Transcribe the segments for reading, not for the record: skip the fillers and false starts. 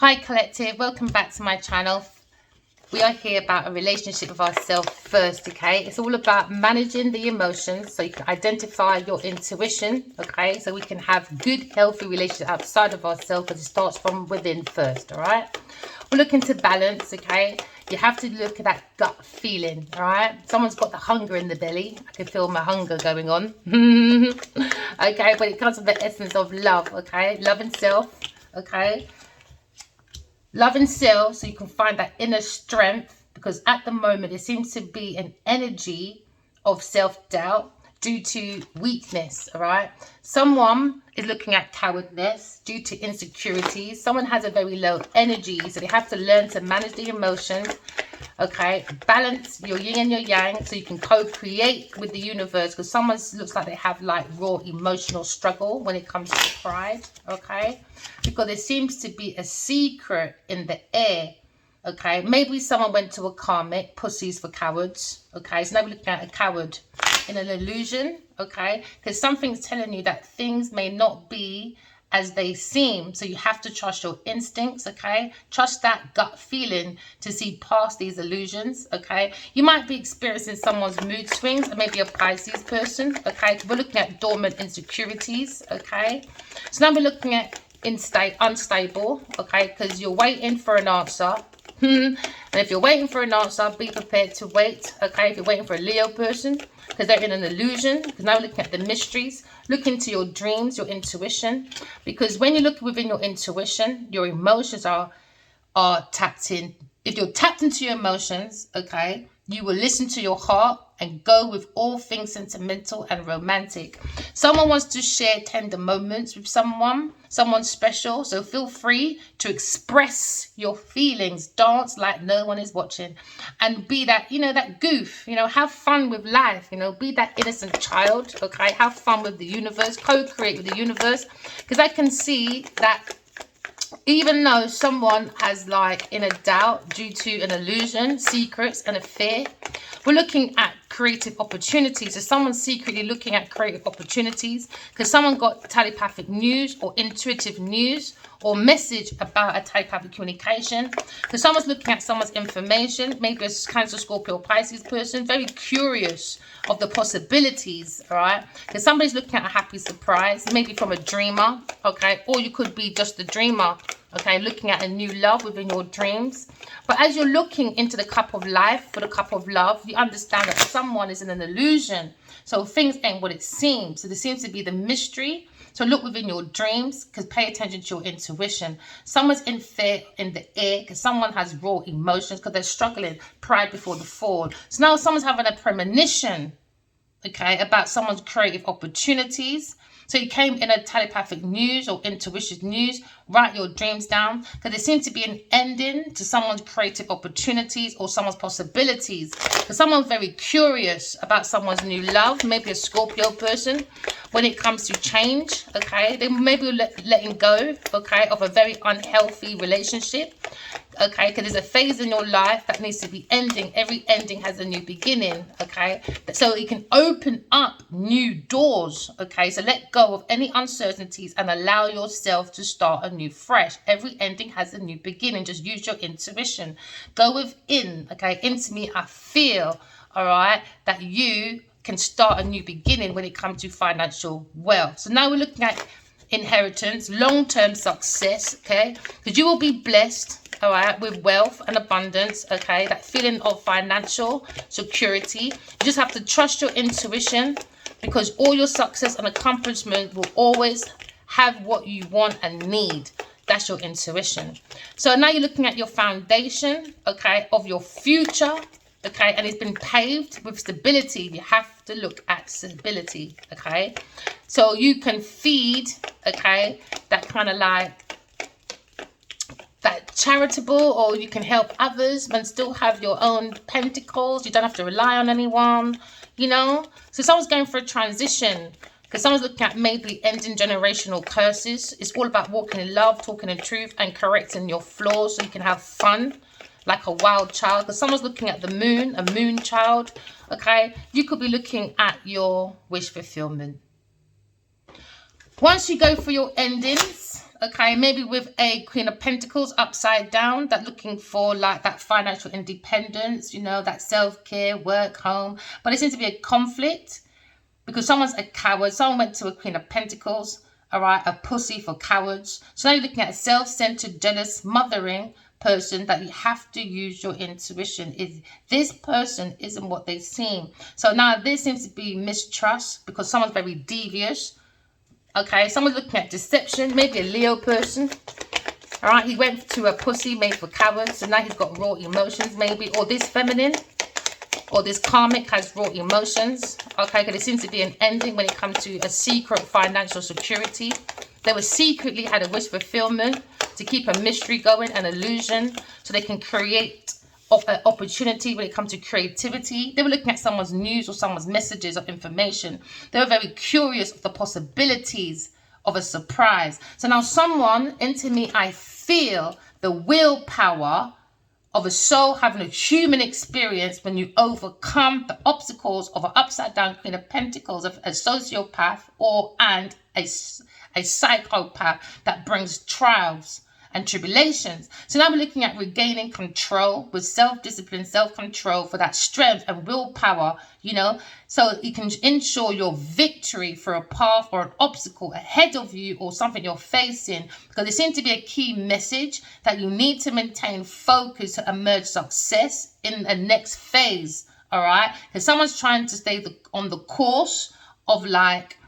Hi collective, welcome back to my channel. We are here about a relationship with ourselves first, okay? It's all about managing the emotions so you can identify your intuition, okay? So we can have good, healthy relationships outside of ourselves because it starts from within first, all right? We're looking to balance, okay? You have to look at that gut feeling, all right? Someone's got the hunger in the belly. I can feel my hunger going on. Okay, but it comes from the essence of love, okay? Love and self, okay? Love and self, so you can find that inner strength, because at the moment there seems to be an energy of self-doubt due to weakness, all right? Someone is looking at cowardness due to insecurities. Someone has a very low energy, so they have to learn to manage the emotions, okay? Balance your yin and your yang so you can co-create with the universe, because someone looks like they have like raw emotional struggle when it comes to pride, okay? Because there seems to be a secret in the air, okay? Maybe someone went to a karmic, pussies for cowards, okay? So now we're looking at a coward in an illusion, okay? Because something's telling you that things may not be as they seem, so you have to trust your instincts, okay? Trust that gut feeling to see past these illusions, okay? You might be experiencing someone's mood swings, or maybe a Pisces person, okay? We're looking at dormant insecurities, okay? So now we're looking at unstable, okay? Because you're waiting for an answer. And if you're waiting for an answer, be prepared to wait, okay? If you're waiting for a Leo person, because they're in an illusion, because now we're looking at the mysteries. Look into your dreams, your intuition, because when you look within your intuition, your emotions are tapped in. If you're tapped into your emotions, okay, you will listen to your heart and go with all things sentimental and romantic. Someone wants to share tender moments with someone special, so feel free to express your feelings. Dance like no one is watching, and be that, that goof, have fun with life, be that innocent child, okay? Have fun with the universe, co-create with the universe, because I can see that even though someone has like inner doubt due to an illusion, secrets, and a fear, we're looking at creative opportunities. So someone's secretly looking at creative opportunities because someone got telepathic news or intuitive news or message about a telepathic communication. So someone's looking at someone's information, maybe a Cancer, Scorpio, Pisces person, very curious of the possibilities, all right? Because somebody's looking at a happy surprise, maybe from a dreamer, okay? Or you could be just a dreamer, okay, looking at a new love within your dreams. But as you're looking into the cup of life for the cup of love, you understand that someone is in an illusion. So things ain't what it seems. So there seems to be the mystery. So look within your dreams, because pay attention to your intuition. Someone's in fear in the air because someone has raw emotions because they're struggling, pride before the fall. So now someone's having a premonition, okay, about someone's creative opportunities. So you came in a telepathic news or intuition news. Write your dreams down, because there seems to be an ending to someone's creative opportunities or someone's possibilities. Because someone's very curious about someone's new love, maybe a Scorpio person, when it comes to change, okay? They maybe letting go, okay, of a very unhealthy relationship, okay? Because there's a phase in your life that needs to be ending. Every ending has a new beginning, okay? So it can open up new doors, okay? So let go of any uncertainties and allow yourself to start anew fresh. Every ending has a new beginning. Just use your intuition. Go within, okay? Into me, I feel, all right, that you can start a new beginning when it comes to financial wealth. So now we're looking at inheritance, long-term success, okay? Because you will be blessed, all right, with wealth and abundance, okay? That feeling of financial security. You just have to trust your intuition, because all your success and accomplishment will always have what you want and need. That's your intuition. So now you're looking at your foundation, okay, of your future, okay, and it's been paved with stability. You have to look at stability, okay? So you can feed, okay, that kind of like that charitable, or you can help others and still have your own pentacles. You don't have to rely on anyone, So someone's going for a transition, because someone's looking at maybe ending generational curses. It's all about walking in love, talking in truth, and correcting your flaws so you can have fun like a wild child. Because someone's looking at the moon, a moon child, okay? You could be looking at your wish fulfillment. Once you go for your endings, Okay, maybe with a Queen of Pentacles upside down, that looking for like that financial independence, you know, that self-care, work, home. But it seems to be a conflict because someone's a coward. Someone went to a Queen of Pentacles, all right, a pussy for cowards. So now you're looking at a self-centered, jealous, mothering person that you have to use your intuition. Is this person isn't what they seem. So now there seems to be mistrust because someone's very devious. Okay, someone's looking at deception, maybe a Leo person. All right, he went to a pussy made for cowards, so now he's got raw emotions maybe, or this feminine, or this karmic has raw emotions. Okay, because there seems to be an ending when it comes to a secret financial security. They were secretly had a wish fulfillment to keep a mystery going, an illusion, so they can create opportunity when it comes to creativity. They were looking at someone's news or someone's messages of information. They were very curious of the possibilities of a surprise. So now someone, into me, I feel the willpower of a soul having a human experience when you overcome the obstacles of an upside down Queen of Pentacles, of a sociopath and a psychopath that brings trials and tribulations. So now we're looking at regaining control with self-discipline, self-control for that strength and willpower, you know, so you can ensure your victory for a path or an obstacle ahead of you or something you're facing, because there seems to be a key message that you need to maintain focus to emerge success in the next phase. All right, because someone's trying to stay on the course of like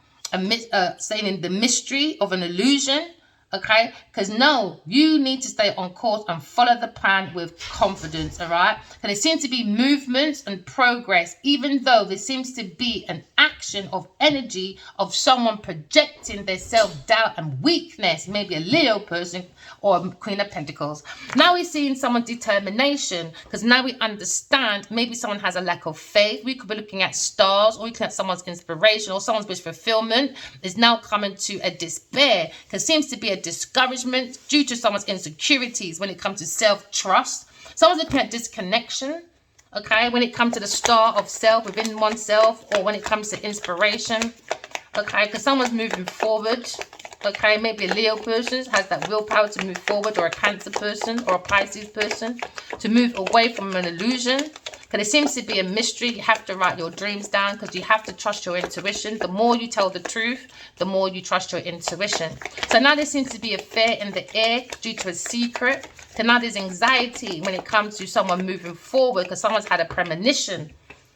staying in the mystery of an illusion. Okay, because no, you need to stay on course and follow the plan with confidence. All right, and there seems to be movements and progress, even though there seems to be an action of energy of someone projecting their self-doubt and weakness, maybe a Leo person or a Queen of Pentacles. Now we're seeing someone's determination, because now we understand maybe someone has a lack of faith. We could be looking at stars, or looking at someone's inspiration or someone's wish fulfillment is now coming to a despair, because seems to be a discouragement due to someone's insecurities when it comes to self-trust. Someone's looking at disconnection, okay, when it comes to the star of self within oneself, or when it comes to inspiration, okay, because someone's moving forward. Okay, maybe a Leo person has that willpower to move forward, or a Cancer person or a Pisces person to move away from an illusion. Because it seems to be a mystery. You have to write your dreams down, because you have to trust your intuition. The more you tell the truth, the more you trust your intuition. So now there seems to be a fear in the air due to a secret. So now there's anxiety when it comes to someone moving forward, because someone's had a premonition.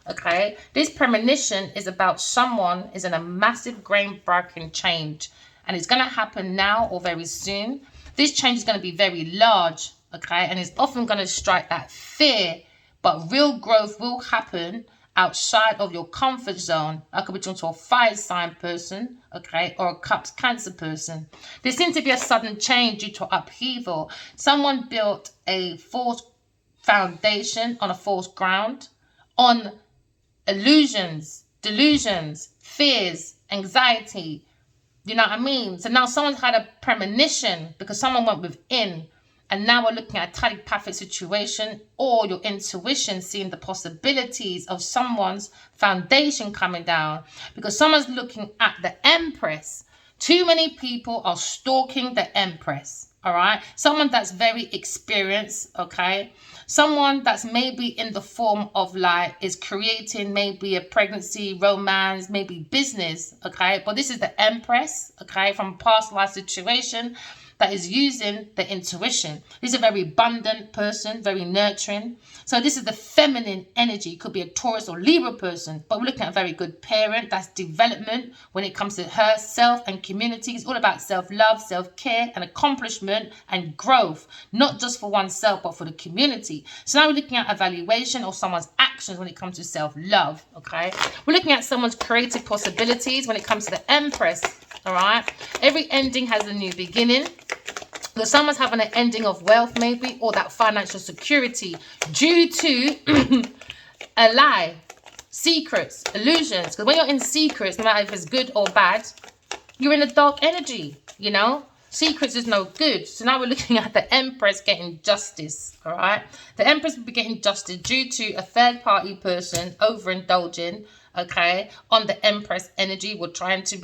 Okay, this premonition is about someone is in a massive groundbreaking change. And it's going to happen now or very soon. This change is going to be very large, okay? And it's often going to strike that fear. But real growth will happen outside of your comfort zone. I could be talking to a fire sign person, okay? Or a Cups Cancer person. There seems to be a sudden change due to upheaval. Someone built a false foundation on a false ground, on illusions, delusions, fears, anxiety. You know what I mean? So now someone's had a premonition because someone went within, and now we're looking at a telepathic situation, or your intuition seeing the possibilities of someone's foundation coming down, because someone's looking at the Empress. Too many people are stalking the Empress. All right, someone that's very experienced, okay, someone that's maybe in the form of like is creating maybe a pregnancy, romance, maybe business, okay, but this is the Empress, okay, from past life situation that is using the intuition. This is a very abundant person, very nurturing. So this is the feminine energy. It could be a Taurus or Libra person, but we're looking at a very good parent. That's development when it comes to herself and community. It's all about self-love, self-care, and accomplishment and growth, not just for oneself, but for the community. So now we're looking at evaluation of someone's actions when it comes to self-love, okay? We're looking at someone's creative possibilities when it comes to the Empress, all right? Every ending has a new beginning. So someone's having an ending of wealth maybe, or that financial security due to a lie, secrets, illusions. Because when you're in secrets, no matter if it's good or bad, you're in a dark energy, you know. Secrets is no good. So now we're looking at the Empress getting justice, all right? The Empress will be getting justice due to a third party person overindulging, okay, on the Empress energy. We're trying to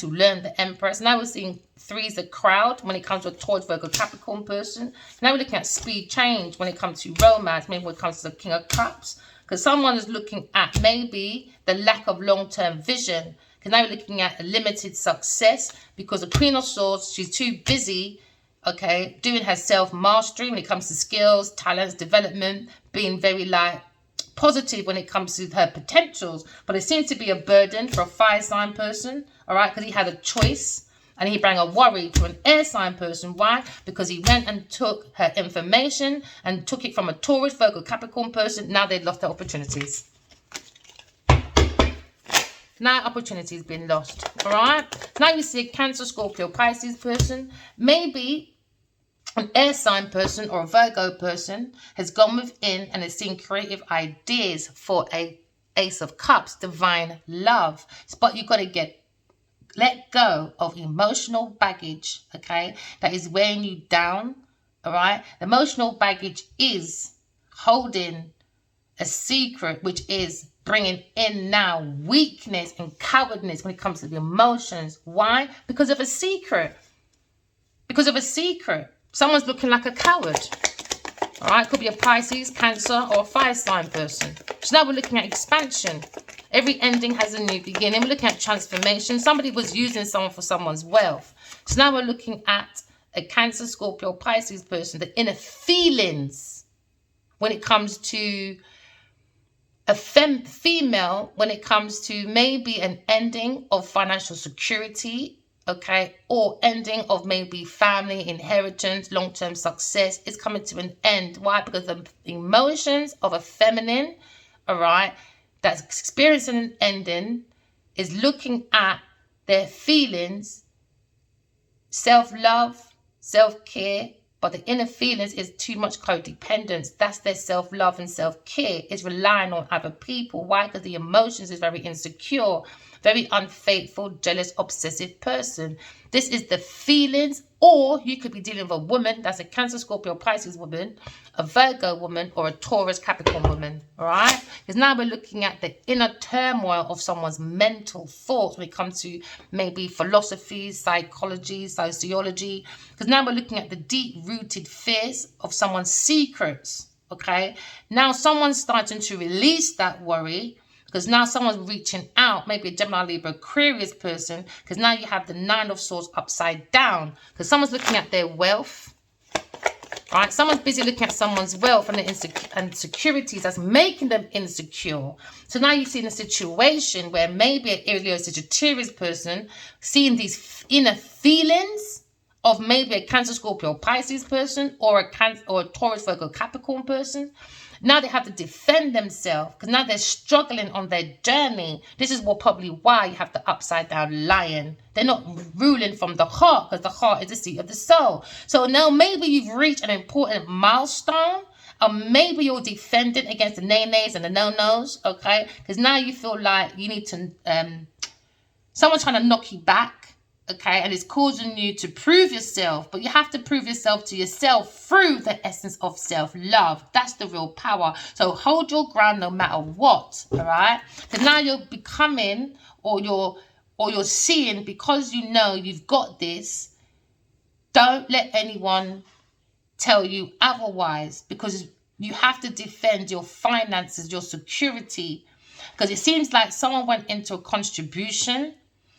learn the Empress. Now we're seeing 3 is a crowd when it comes to a Taurus, Virgo, Capricorn person. Now we're looking at speed change when it comes to romance, maybe when it comes to the King of Cups. Because someone is looking at maybe the lack of long-term vision. Because now we're looking at a limited success, because the Queen of Swords, she's too busy, okay, doing her self-mastery when it comes to skills, talents, development, being very like positive when it comes to her potentials. But it seems to be a burden for a fire sign person, all right, because he had a choice and he brought a worry to an air sign person. Why? Because he went and took her information and took it from a Taurus, Virgo, Capricorn person. Now they've lost their opportunities. Now opportunities been lost, all right? Now you see a Cancer, Scorpio, Pisces person. Maybe an air sign person or a Virgo person has gone within and has seen creative ideas for a Ace of Cups, divine love. But you've got to let go of emotional baggage, okay, that is weighing you down, all right? Emotional baggage is holding a secret, which is bringing in now weakness and cowardness when it comes to the emotions. Why? Because of a secret. Because of a secret. Someone's looking like a coward. All right, could be a Pisces, Cancer, or a fire sign person. So now we're looking at expansion. Every ending has a new beginning. We're looking at transformation. Somebody was using someone for someone's wealth. So now we're looking at a Cancer, Scorpio, Pisces person, the inner feelings when it comes to a female, when it comes to maybe an ending of financial security, okay, or ending of maybe family inheritance, long-term success is coming to an end. Why? Because the emotions of a feminine, all right, that's experiencing an ending is looking at their feelings, self-love, self-care, but the inner feelings is too much codependence. That's their self-love and self-care. It's relying on other people. Why? Because the emotions is very insecure, very unfaithful, jealous, obsessive person. This is the feelings. Or you could be dealing with a woman, that's a Cancer, Scorpio, Pisces woman, a Virgo woman, or a Taurus, Capricorn woman, all right? Because now we're looking at the inner turmoil of someone's mental thoughts when it comes to maybe philosophy, psychology, sociology. Because now we're looking at the deep-rooted fears of someone's secrets, okay? Now someone's starting to release that worry, because now someone's reaching out, maybe a Gemini, Libra, Aquarius person, because now you have the 9 of Swords upside down. Because someone's looking at their wealth, right? Someone's busy looking at someone's wealth and the insecurities that's making them insecure. So now you're seeing a situation where maybe an Aries, Sagittarius person seeing these inner feelings of maybe a Cancer, Scorpio, Pisces person, or a Taurus, Virgo, Capricorn person. Now they have to defend themselves because now they're struggling on their journey. This is probably why you have the upside down lion. They're not ruling from the heart, because the heart is the seat of the soul. So now maybe you've reached an important milestone, or maybe you're defending against the nay-nays and the no-nos, okay? Because now you feel like you need to, someone's trying to knock you back. Okay, and it's causing you to prove yourself, but you have to prove yourself to yourself through the essence of self-love. That's the real power. So hold your ground no matter what, all right? Because now you're becoming, or you're seeing, because you know you've got this, don't let anyone tell you otherwise, because you have to defend your finances, your security, because it seems like someone went into a contribution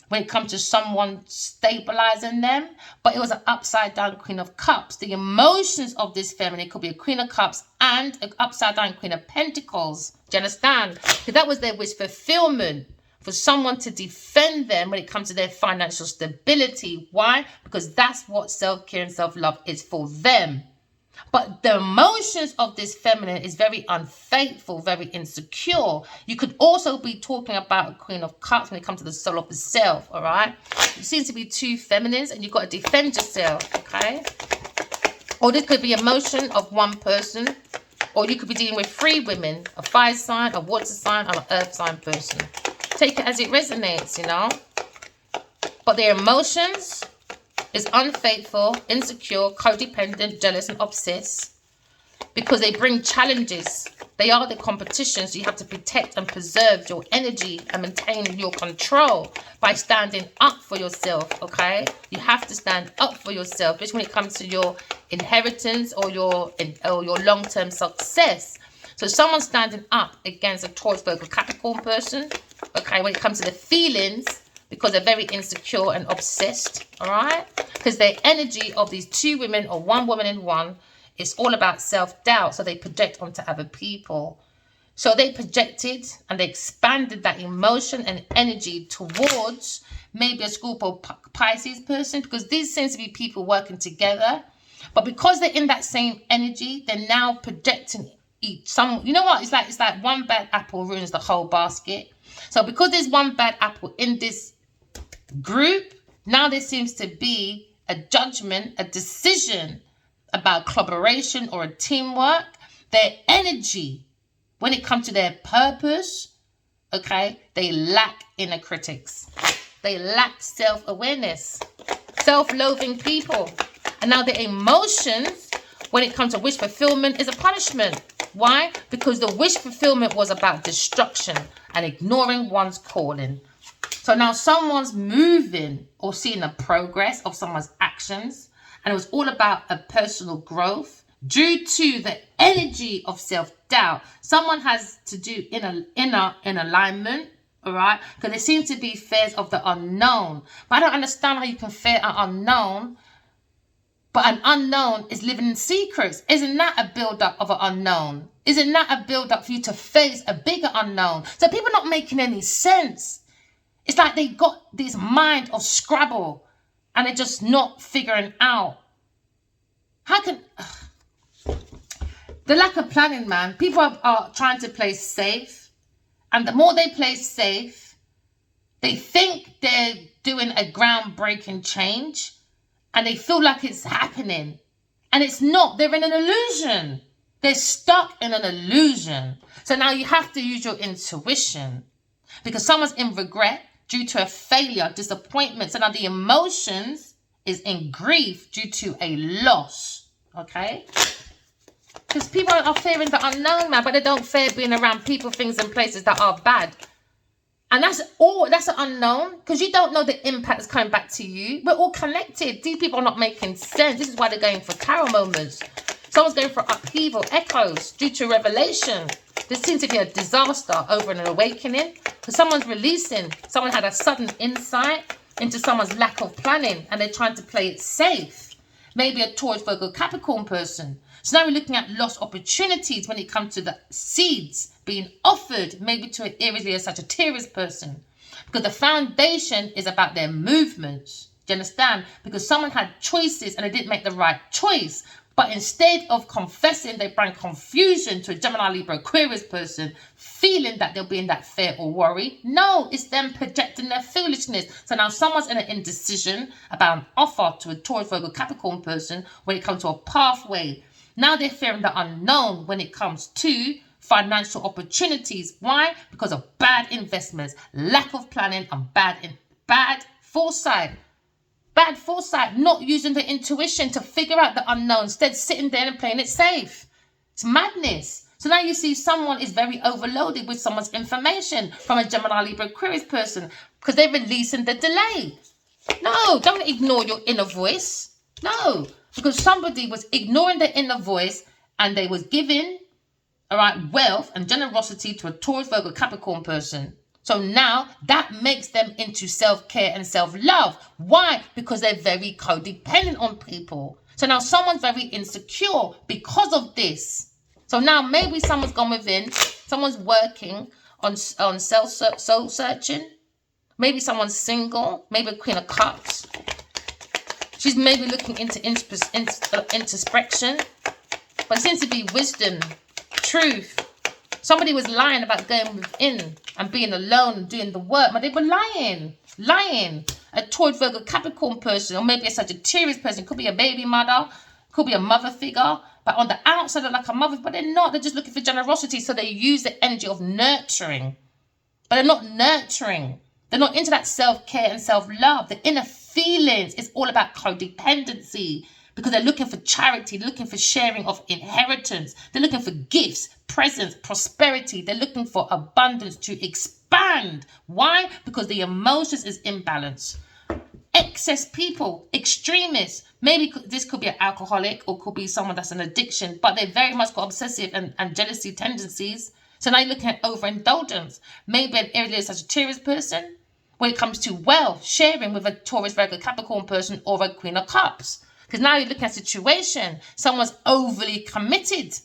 when it comes to someone stabilizing them, but it was an upside down Queen of Cups. The emotions of this feminine could be a Queen of Cups and an upside down Queen of Pentacles. Do you understand? Because that was their wish fulfillment, for someone to defend them when it comes to their financial stability. Why? Because that's what self-care and self-love is for them. But the emotions of this feminine is very unfaithful, very insecure. You could also be talking about a Queen of Cups when it comes to the soul of the self, all right? You seem to be two feminines and you've got to defend yourself, okay? Or this could be emotion of one person, or you could be dealing with 3 women, a fire sign, a water sign, and an earth sign person. Take it as it resonates, you know? But their emotions is unfaithful, insecure, codependent, jealous, and obsessed. because they bring challenges. They are the competition, so you have to protect and preserve your energy and maintain your control by standing up for yourself, okay? You have to stand up for yourself, especially when it comes to your inheritance or your long-term success. So someone standing up against a Taurus, Virgo, Capricorn person, okay, when it comes to the feelings, because they're very insecure and obsessed, all right? Because the energy of these two women, or one woman in one, it's all about self-doubt, so they project onto other people. So they projected and they expanded that emotion and energy towards maybe a Scorpio Pisces person, because these seems to be people working together. But because they're in that same energy, they're now projecting you know what? It's like one bad apple ruins the whole basket. So because there's one bad apple in this group, now there seems to be a judgment, a decision about collaboration or a teamwork. Their energy, when it comes to their purpose, okay, they lack inner critics. They lack self-awareness, self-loathing people. And now their emotions, when it comes to wish fulfillment, is a punishment. Why? Because the wish fulfillment was about destruction and ignoring one's calling. So now someone's moving or seeing a progress of someone's actions, and it was all about a personal growth due to the energy of self-doubt. Someone has to do in alignment, all right? Because there seems to be fears of the unknown. But I don't understand how you can fear an unknown, but an unknown is living in secrets. Isn't that a build-up of an unknown? Isn't that a build-up for you to face a bigger unknown? So people are not making any sense. It's like they got this mind of Scrabble and they're just not figuring out. How can... The lack of planning, man. People are trying to play safe. And the more they play safe, they think they're doing a groundbreaking change. And they feel like it's happening. And it's not. They're in an illusion. They're stuck in an illusion. So now you have to use your intuition. Because someone's in regret due to a failure, disappointment. So now the emotions is in grief due to a loss. Okay? Because people are fearing the unknown, man. But they don't fear being around people, things, and places that are bad. And that's an unknown, because you don't know the impact that's coming back to you. We're all connected. These people are not making sense. This is why they're going for tarot moments. Someone's going for upheaval, echoes, due to revelation. There seems to be a disaster over an awakening, because someone's releasing. Someone had a sudden insight into someone's lack of planning, and they're trying to play it safe. Maybe a Taurus, Virgo, Capricorn person. So now we're looking at lost opportunities when it comes to the seeds being offered, maybe to an Aries or Sagittarius person. Because the foundation is about their movements. Do you understand? Because someone had choices and they didn't make the right choice. But instead of confessing, they bring confusion to a Gemini, Libra, Aquarius person, feeling that they'll be in that fear or worry. No, it's them projecting their foolishness. So now someone's in an indecision about an offer to a Taurus, Virgo, Capricorn person when it comes to a pathway. Now they're fearing the unknown when it comes to financial opportunities. Why? Because of bad investments, lack of planning, and bad foresight. Bad foresight, not using the intuition to figure out the unknown, instead sitting there and playing it safe. It's madness. So now you see someone is very overloaded with someone's information from a Gemini, Libra, Aquarius person because they're releasing the delay. No, don't ignore your inner voice. No, because somebody was ignoring their inner voice and they was giving, all right, wealth and generosity to a Taurus, Virgo, Capricorn person. So now that makes them into self-care and self-love. Why? Because they're very codependent on people. So now someone's very insecure because of this. So now maybe someone's gone within, someone's working on soul searching. Maybe someone's single, maybe a Queen of Cups. She's maybe looking into introspection. But it seems to be wisdom, truth. Somebody was lying about going within and being alone and doing the work, but they were lying. A Taurus, Virgo, Capricorn person, or maybe a Sagittarius person, could be a baby mother, could be a mother figure, but on the outside they're like a mother, but they're not. They're just looking for generosity, so they use the energy of nurturing, but they're not nurturing. They're not into that self-care and self-love. The inner feelings is all about codependency, Because they're looking for charity, they're looking for sharing of inheritance, they're looking for gifts, presents, prosperity, they're looking for abundance to expand. Why? Because the emotions is imbalanced. Excess people, extremists, maybe this could be an alcoholic or could be someone that's an addiction, but they very much got obsessive and jealousy tendencies. So now you're looking at overindulgence. Maybe an irritable Sagittarius person when it comes to wealth, sharing with a Taurus, Virgo, Capricorn person or a Queen of Cups. Because now you're looking at a situation, someone's overly committed.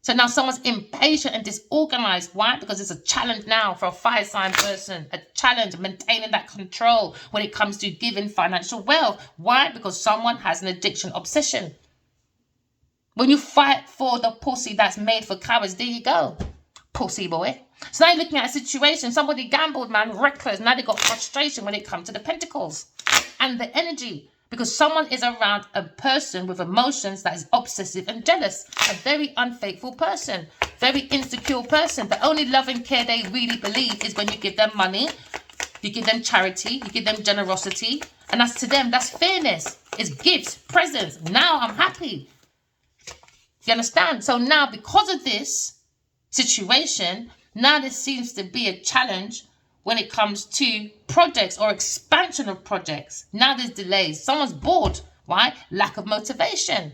So now someone's impatient and disorganized. Why? Because it's a challenge now for a fire sign person. A challenge maintaining that control when it comes to giving financial wealth. Why? Because someone has an addiction obsession. When you fight for the pussy that's made for cowards, there you go. Pussy boy. So now you're looking at a situation. Somebody gambled, man, reckless. Now they got frustration when it comes to the pentacles and the energy. Because someone is around a person with emotions that is obsessive and jealous. A very unfaithful person. Very insecure person. The only love and care they really believe is when you give them money. You give them charity. You give them generosity. And that's to them. That's fairness. It's gifts. Presents. Now I'm happy. You understand? So now because of this situation, now there seems to be a challenge when it comes to projects or expansion of projects. Now there's delays. Someone's bored. Why? Lack of motivation.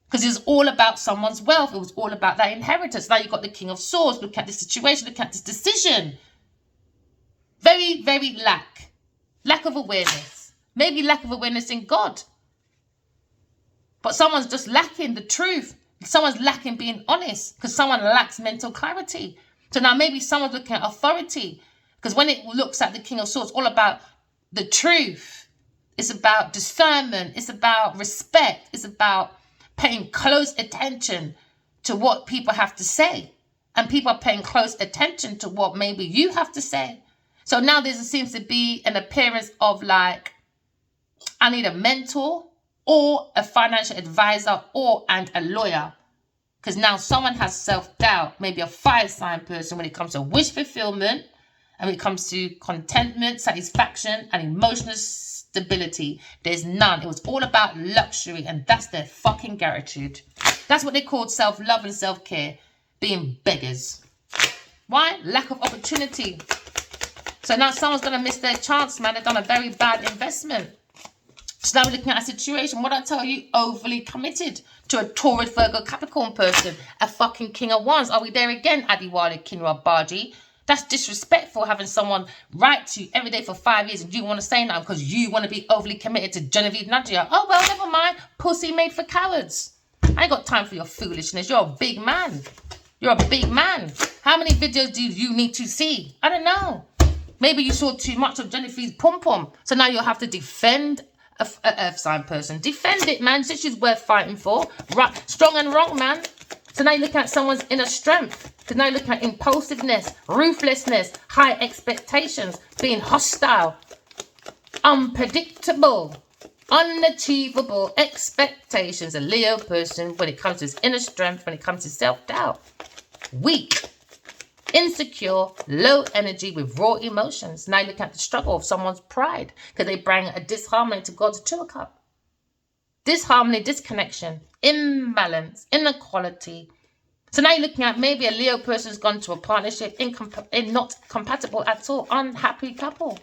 Because it's all about someone's wealth. It was all about that inheritance. Now you've got the King of Swords. Look at this situation. Look at this decision. Very, very lack of awareness. Maybe lack of awareness in God. But someone's just lacking the truth. Someone's lacking being honest because someone lacks mental clarity. So now maybe someone's looking at authority. Because when it looks at the King of Swords, it's all about the truth. It's about discernment. It's about respect. It's about paying close attention to what people have to say. And people are paying close attention to what maybe you have to say. So now there seems to be an appearance of like, I need a mentor or a financial advisor and a lawyer. Because now someone has self-doubt, maybe a fire sign person when it comes to wish fulfillment. And when it comes to contentment, satisfaction, and emotional stability, there's none. It was all about luxury, and that's their fucking gratitude. That's what they called self-love and self-care, being beggars. Why? Lack of opportunity. So now someone's going to miss their chance, man. They've done a very bad investment. So now we're looking at a situation, what I tell you, overly committed to a Taurus, Virgo, Capricorn person, a fucking King of Wands. Are we there again, Adiwale, Kinra Baji? That's disrespectful having someone write to you every day for 5 years and you want to say now because you want to be overly committed to Genevieve Nadia. Oh, well, never mind. Pussy made for cowards. I ain't got time for your foolishness. You're a big man. You're a big man. How many videos do you need to see? I don't know. Maybe you saw too much of Genevieve's pom-pom. So now you'll have to defend a earth sign person. Defend it, man. Since she's worth fighting for. Right, strong and wrong, man. So now you're looking at someone's inner strength. So now you're looking at impulsiveness, ruthlessness, high expectations, being hostile, unpredictable, unachievable expectations. A Leo person when it comes to his inner strength, when it comes to self-doubt. Weak, insecure, low energy with raw emotions. Now you look at the struggle of someone's pride because they bring a disharmony to God's Two of Cups. Disharmony, disconnection, imbalance, inequality. So now you're looking at maybe a Leo person's gone to a partnership, not compatible at all, unhappy couple.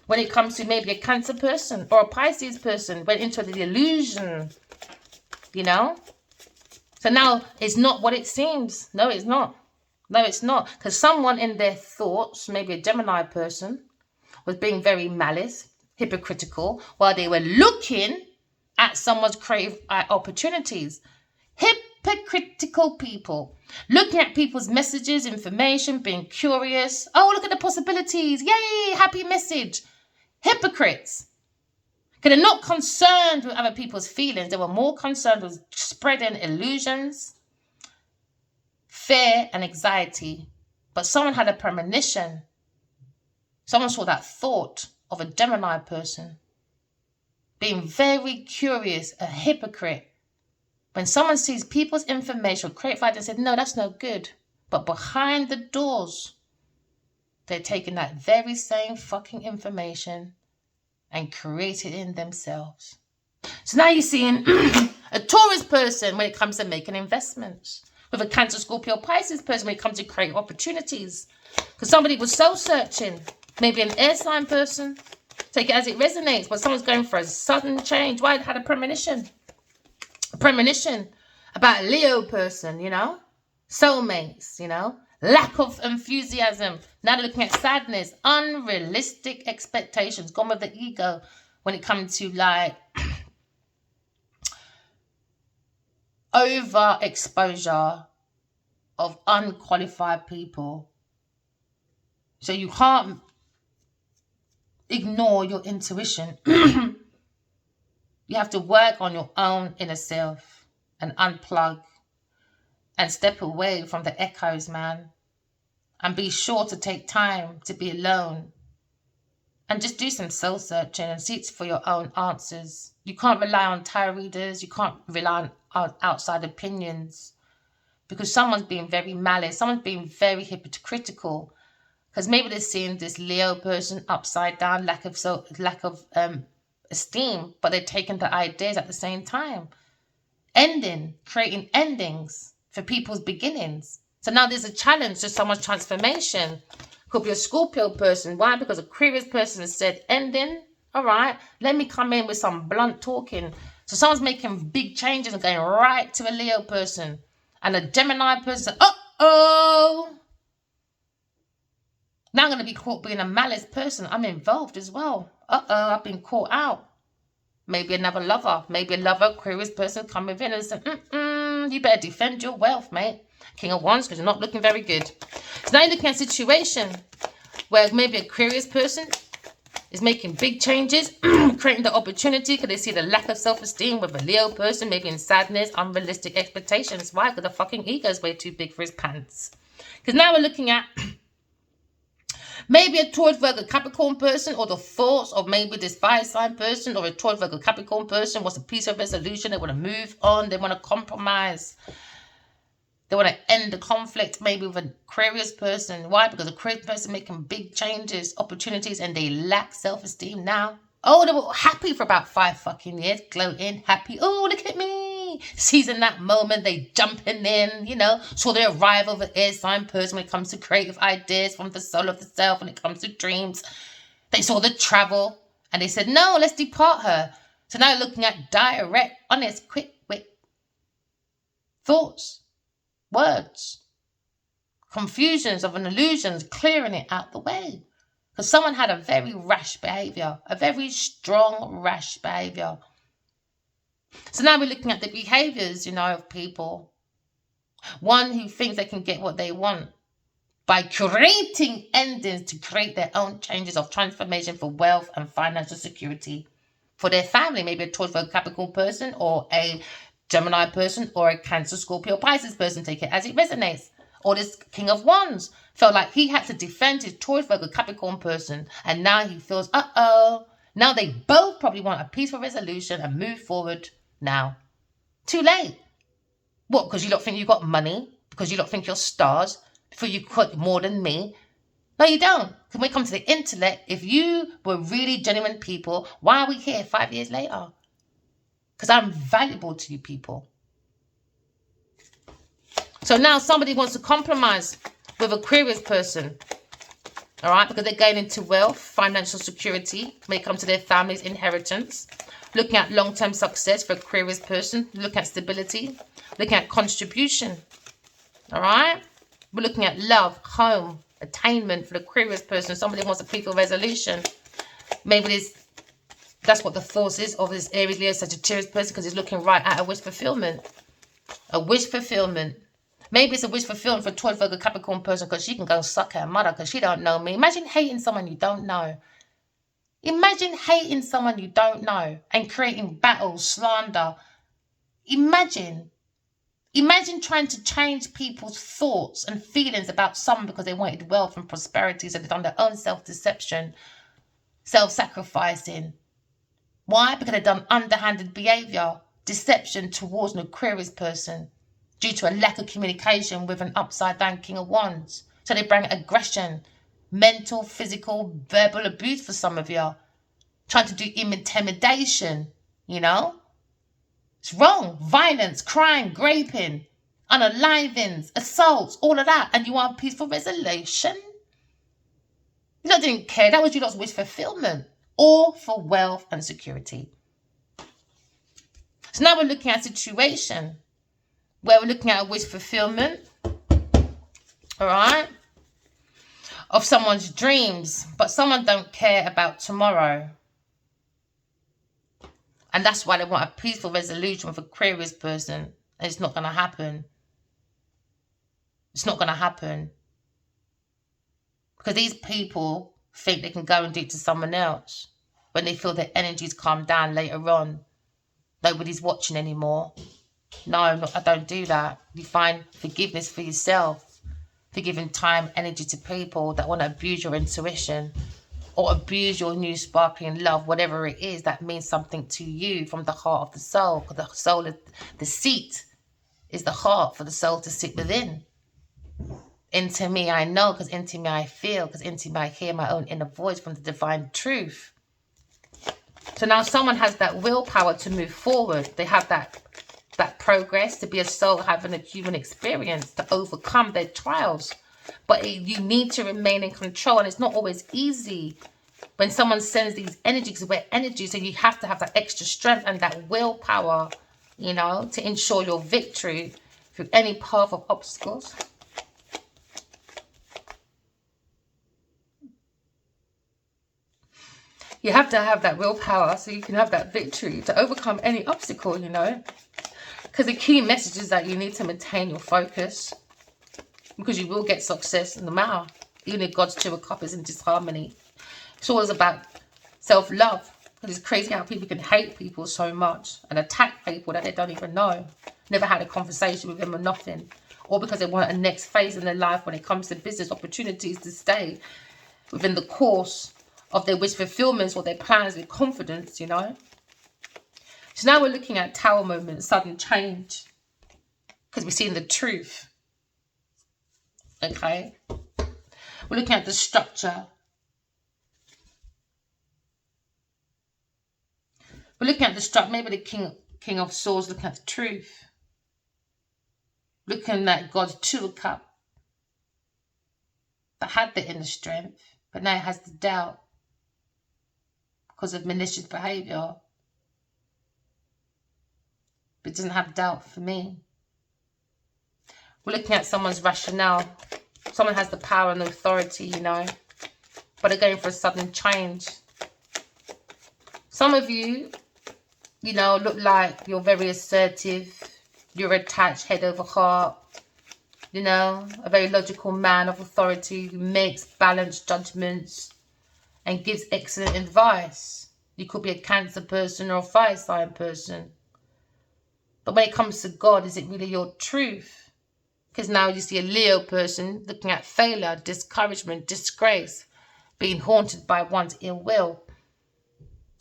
When it comes to maybe a Cancer person or a Pisces person, went into the illusion, you know. So now it's not what it seems. No, it's not. No, it's not. Because someone in their thoughts, maybe a Gemini person, was being very malice, hypocritical, while they were looking at someone's creative opportunities. Hypocritical people. Looking at people's messages, information, being curious. Oh, look at the possibilities. Yay, happy message. Hypocrites. Because they're not concerned with other people's feelings. They were more concerned with spreading illusions, fear, and anxiety. But someone had a premonition. Someone saw that thought of a Gemini person. Being very curious, a hypocrite. When someone sees people's information, create fight and said, no, that's no good. But behind the doors, they're taking that very same fucking information and create it in themselves. So now you're seeing a Taurus person when it comes to making investments. With a Cancer, Scorpio, Pisces person when it comes to creating opportunities. Because somebody was soul searching. Maybe an air sign person. Take it as it resonates. But someone's going for a sudden change. Why? It had a premonition. A premonition about a Leo person, you know. Soulmates, you know. Lack of enthusiasm. Now they're looking at sadness. Unrealistic expectations. Gone with the ego when it comes to like overexposure of unqualified people. So you can't ignore your intuition. You have to work on your own inner self and unplug and step away from the echoes, man. And be sure to take time to be alone and just do some soul searching and seek for your own answers. You can't rely on tarot readers. You can't rely on outside opinions because someone's being very malice. Someone's being very hypocritical because maybe they're seeing this Leo person upside down, lack of esteem, but they're taking the ideas at the same time. Creating endings for people's beginnings. So now there's a challenge to someone's transformation. Could be a Scorpio person. Why? Because a Aquarius person has said ending. All right, let me come in with some blunt talking. So someone's making big changes and going right to a Leo person. And a Gemini person, uh-oh. Now I'm going to be caught being a malice person. I'm involved as well. Uh-oh, I've been caught out. Maybe another lover. Maybe a lover, Aquarius person come within and say, you better defend your wealth, mate. King of Wands, because you're not looking very good. So now you're looking at a situation where maybe a Aquarius person is making big changes, creating the opportunity because they see the lack of self-esteem with a Leo person, maybe in sadness, unrealistic expectations. Why? Because the fucking ego is way too big for his pants. Because now we're looking at maybe a Taurus, Virgo, Capricorn person, or the thoughts of maybe this fire sign person, or a Taurus, Virgo, Capricorn person wants a peaceful resolution. They want to move on. They want to compromise. They want to end the conflict maybe with an Aquarius person. Why? Because the Aquarius person making big changes, opportunities, and they lack self-esteem now. Oh, they were happy for about 5 fucking years, gloating, happy. Oh, look at me. Seizing that moment, they jumping in, you know. Saw the arrival of an air sign person when it comes to creative ideas from the soul of the self, when it comes to dreams. They saw the travel, and they said, no, let's depart her. So now looking at direct, honest, quick thoughts. Words, confusions of an illusions, clearing it out the way. Because someone had a very rash behavior, a very strong rash behavior. So now we're looking at the behaviors, you know, of people. One who thinks they can get what they want by creating endings to create their own changes of transformation for wealth and financial security for their family. Maybe a Taurus, Virgo, Capricorn person, or a Gemini person, or a Cancer, Scorpio, Pisces person. Take it as it resonates. Or this King of Wands felt like he had to defend his Taurus, Virgo, Capricorn person, and now he feels, uh-oh. Now they both probably want a peaceful resolution and move forward now. Too late. What? Because you don't think you got money? Because you don't think you're stars? Before you could more than me? No, you don't. Because when it comes to the intellect, if you were really genuine people, why are we here 5 years later? Because I'm valuable to you people. So now somebody wants to compromise with an Aquarius person. All right, because they're going into wealth, financial security, when it comes to their family's inheritance. Looking at long-term success for an Aquarius person. Looking at stability. Looking at contribution. All right. We're looking at love, home, attainment for the Aquarius person. Somebody wants a peaceful resolution. Maybe that's what the force is of this Aries, Leo, Sagittarius person, because he's looking right at a wish fulfillment. A wish fulfillment. Maybe it's a wish fulfillment for a Taurus, Virgo, Capricorn person because she can go suck her mother because she don't know me. Imagine hating someone you don't know. Imagine hating someone you don't know and creating battles, slander. Imagine trying to change people's thoughts and feelings about someone because they wanted wealth and prosperity, so they've done their own self-deception, self-sacrificing. Why? Because they've done underhanded behavior, deception towards an Aquarius person due to a lack of communication with an upside-down King of Wands. So they bring aggression, mental, physical, verbal abuse for some of you. Trying to do intimidation. you know. It's wrong. Violence, crime, raping, unalivings, assaults, all of that. And you want peaceful resolution? You lot didn't care. That was you lot's wish fulfillment. All for wealth and security. So now we're looking at a situation where we're looking at a wish fulfillment. All right? Of someone's dreams. But someone don't care about tomorrow. And that's why they want a peaceful resolution with Aquarius person. And it's not going to happen. It's not going to happen. Because these people think they can go and do it to someone else when they feel their energies calm down later on. Nobody's watching anymore. No, I don't do that. You find forgiveness for yourself. For giving time, energy to people that want to abuse your intuition or abuse your new sparkling love, whatever it is that means something to you from the heart of the soul. Because the soul, the seat is the heart for the soul to sit within. Into me I know, because into me I feel, because into me I hear my own inner voice from the divine truth. So now someone has that willpower to move forward. They have that progress, to be a soul having a human experience, to overcome their trials. But you need to remain in control, and it's not always easy when someone sends these energies. We're energy, so you have to have that extra strength and that willpower, you know, to ensure your victory through any path of obstacles. You have to have that willpower so you can have that victory to overcome any obstacle, you know. Because the key message is that you need to maintain your focus. Because you will get success no matter. Even if God's Two of Cups is in disharmony. It's always about self-love. Because it's crazy how people can hate people so much and attack people that they don't even know. Never had a conversation with them or nothing. Or because they want a next phase in their life when it comes to business opportunities to stay within the course of their wish fulfillments or their plans with confidence, you know. So now we're looking at Tower moment, sudden change. Because we're seeing the truth. Okay. We're looking at the structure. We're looking at the structure. Maybe the King of Swords looking at the truth. Looking at God's Two of Cups. That had the inner strength. But now it has the doubt. Because of malicious behaviour. But it doesn't have doubt for me. We're looking at someone's rationale. Someone has the power and the authority, you know. But they're going for a sudden change. Some of you, you know, look like you're very assertive. You're attached head over heart. You know, a very logical man of authority who makes balanced judgments and gives excellent advice. You could be a Cancer person or a fire sign person. But when it comes to God, is it really your truth? Because now you see a Leo person looking at failure, discouragement, disgrace, being haunted by one's ill will,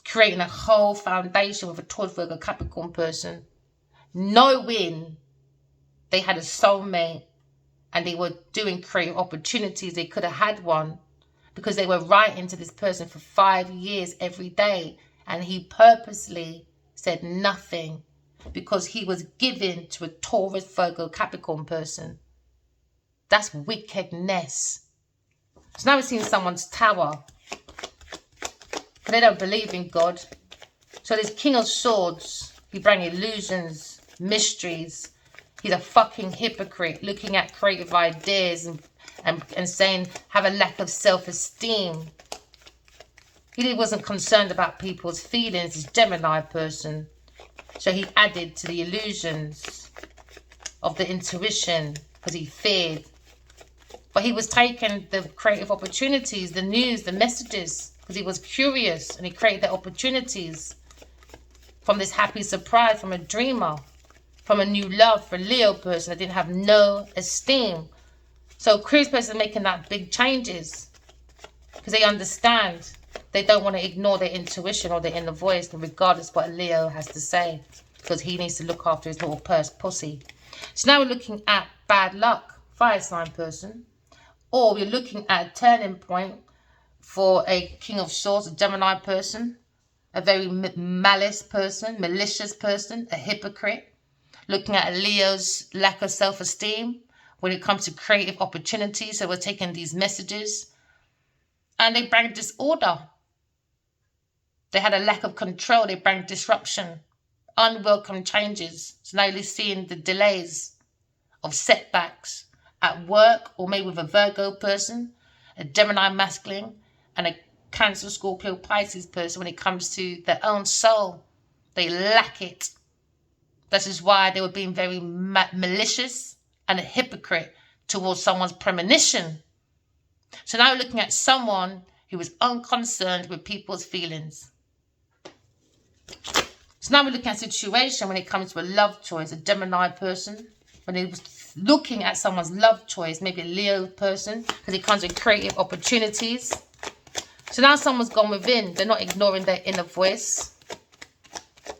creating a whole foundation with a Taurus, Virgo, Capricorn person, knowing they had a soulmate and they were doing creative opportunities. They could have had one because they were writing to this person for 5 years every day, and he purposely said nothing. Because he was given to a Taurus, Virgo, Capricorn person. That's wickedness. So now we're seeing someone's tower. But they don't believe in God. So this King of Swords, he brings illusions, mysteries. He's a fucking hypocrite, looking at creative ideas and saying have a lack of self-esteem. He wasn't concerned about people's feelings. He's a Gemini person. So he added to the illusions of the intuition because he feared. But he was taking the creative opportunities, the news, the messages, because he was curious and he created the opportunities from this happy surprise, from a dreamer, from a new love for a Leo person that didn't have no esteem. So Aquarius person making that big changes because they understand. They don't want to ignore their intuition or their inner voice, regardless what Leo has to say, because he needs to look after his little pussy. So now we're looking at bad luck, fire sign person, or we're looking at a turning point for a King of Swords, a Gemini person, a very malice person, malicious person, a hypocrite. Looking at a Leo's lack of self-esteem when it comes to creative opportunities. So we're taking these messages and they bring disorder. They had a lack of control. They bring disruption, unwelcome changes. So now you're seeing the delays of setbacks at work, or maybe with a Virgo person, a Gemini masculine, and a Cancer, Scorpio, Pisces person. When it comes to their own soul, they lack it. This is why they were being very malicious and a hypocrite towards someone's premonition. So now we're looking at someone who was unconcerned with people's feelings. So now we're looking at a situation when it comes to a love choice, a Gemini person. When they was looking at someone's love choice, maybe a Leo person, because it comes with creative opportunities. So now someone's gone within. They're not ignoring their inner voice.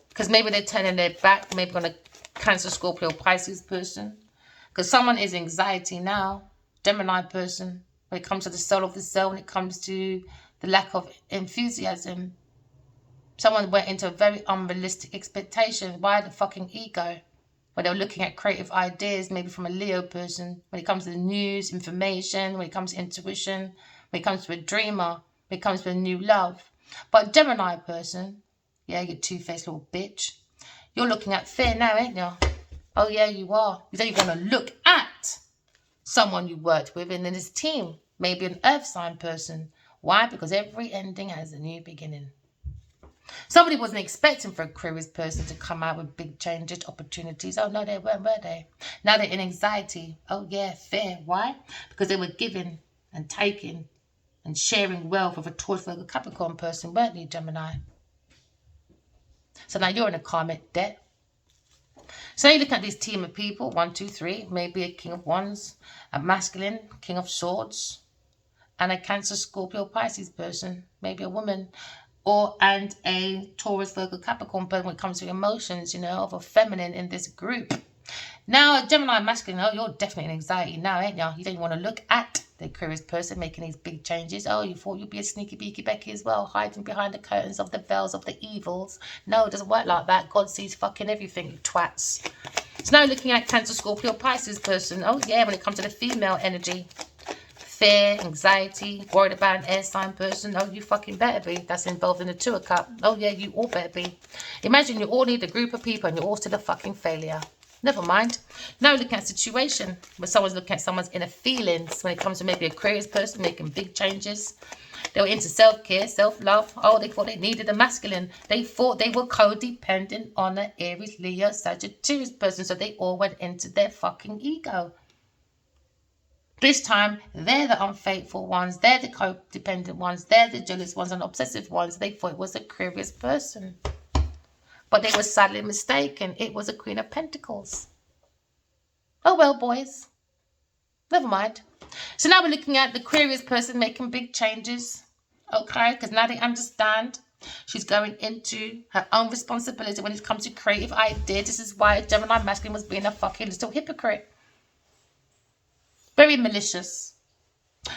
Because maybe they're turning their back, maybe on a Cancer, Scorpio, Pisces person. Because someone is anxiety now, Gemini person. When it comes to the soul of the soul, when it comes to the lack of enthusiasm. Someone went into a very unrealistic expectation. Why the fucking ego? When they were looking at creative ideas, maybe from a Leo person. When it comes to the news, information, when it comes to intuition, when it comes to a dreamer, when it comes to a new love. But Gemini person, yeah, you two-faced little bitch. You're looking at fear now, ain't you? Oh, yeah, you are. You say you're going to look at someone you worked with in this team. Maybe an earth sign person. Why? Because every ending has a new beginning. Somebody wasn't expecting for a Aquarius person to come out with big changes, opportunities. Oh, no, they weren't, were they? Now they're in anxiety. Oh, yeah, fear. Why? Because they were giving and taking and sharing wealth with a Taurus, Virgo, Capricorn person, weren't you, Gemini? So now you're in a karmic debt. So you look at this team of people, 1, 2, 3, maybe a King of Wands, a masculine, King of Swords, and a Cancer, Scorpio, Pisces person, maybe a woman, and a Taurus, Virgo, Capricorn person when it comes to emotions, of a feminine in this group. Now, a Gemini masculine, oh, you're definitely in anxiety now, ain't you? You don't want to look at the Aquarius person making these big changes. Oh, you thought you'd be a sneaky beaky Becky as well, hiding behind the curtains of the veils of the evils. No, it doesn't work like that. God sees fucking everything, you twats. So now looking at Cancer, Scorpio, Pisces person. Oh, yeah, when it comes to the female energy. Fear, anxiety, worried about an air sign person. Oh, you fucking better be. That's involved in the 2 of Cups. Oh, yeah, you all better be. Imagine you all need a group of people and you're all still a fucking failure. Never mind. Now we're looking at a situation where someone's looking at someone's inner feelings when it comes to maybe a Aquarius person making big changes. They were into self-care, self-love. Oh, they thought they needed a masculine. They thought they were codependent on an Aries, Leo, Sagittarius person. So they all went into their fucking ego. This time, they're the unfaithful ones. They're the codependent ones. They're the jealous ones and obsessive ones. They thought it was a Aquarius person. But they were sadly mistaken. It was a Queen of Pentacles. Oh, well, boys. Never mind. So now we're looking at the Aquarius person making big changes. Okay, because now they understand she's going into her own responsibility when it comes to creative ideas. This is why Gemini masculine was being a fucking little hypocrite. Very malicious.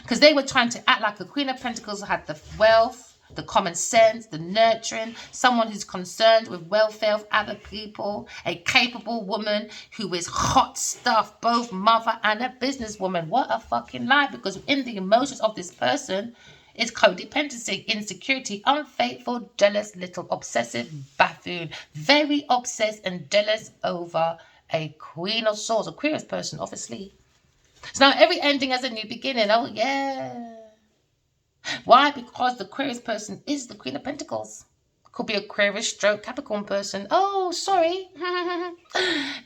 Because they were trying to act like a Queen of Pentacles who had the wealth, the common sense, the nurturing, someone who's concerned with welfare of other people, a capable woman who is hot stuff, both mother and a businesswoman. What a fucking lie, because in the emotions of this person is codependency, insecurity, unfaithful, jealous, little obsessive buffoon, very obsessed and jealous over a Queen of Swords, a Aquarius person, obviously. So now every ending has a new beginning. Oh, yeah. Why? Because the Aquarius person is the Queen of Pentacles. Could be Aquarius stroke Capricorn person. Oh, sorry.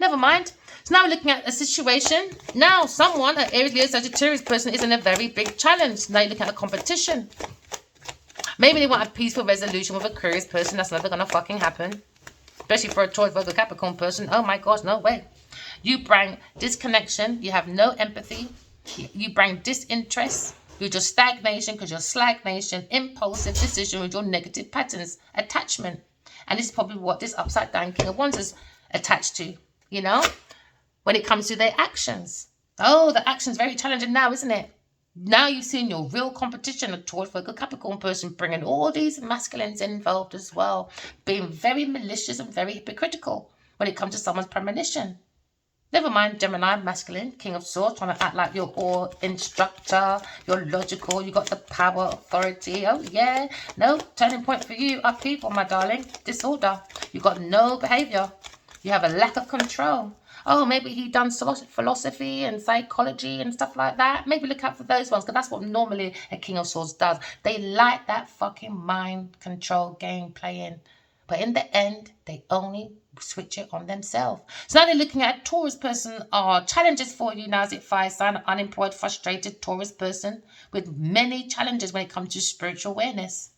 Never mind. So now we're looking at a situation. Now someone, an Aries, Leo, Sagittarius person is in a very big challenge. Now you're looking at a competition. Maybe they want a peaceful resolution with a Aquarius person. That's never going to fucking happen. Especially for a Taurus, Virgo, Capricorn person. Oh my gosh, no way. You bring disconnection. You have no empathy. You bring disinterest. You're just stagnation because you're stagnation, impulsive decision with your negative patterns, attachment. And this is probably what this upside down King of Wands is attached to, when it comes to their actions. Oh, the action's very challenging now, isn't it? Now you've seen your real competition, a Taurus, Virgo, Capricorn person, bringing all these masculines involved as well, being very malicious and very hypocritical when it comes to someone's premonition. Never mind Gemini, masculine, King of Swords, trying to act like you're all instructor, you're logical, you got the power, authority. Oh yeah, no, turning point for you, upheaval, my darling, disorder. You got no behavior. You have a lack of control. Oh, maybe he done philosophy and psychology and stuff like that. Maybe look out for those ones, because that's what normally a King of Swords does. They like that fucking mind control game playing. But in the end, they only switch it on themselves. So now they're looking at a Taurus person. Challenges for you now as it fire sign, unemployed, frustrated Taurus person with many challenges when it comes to spiritual awareness.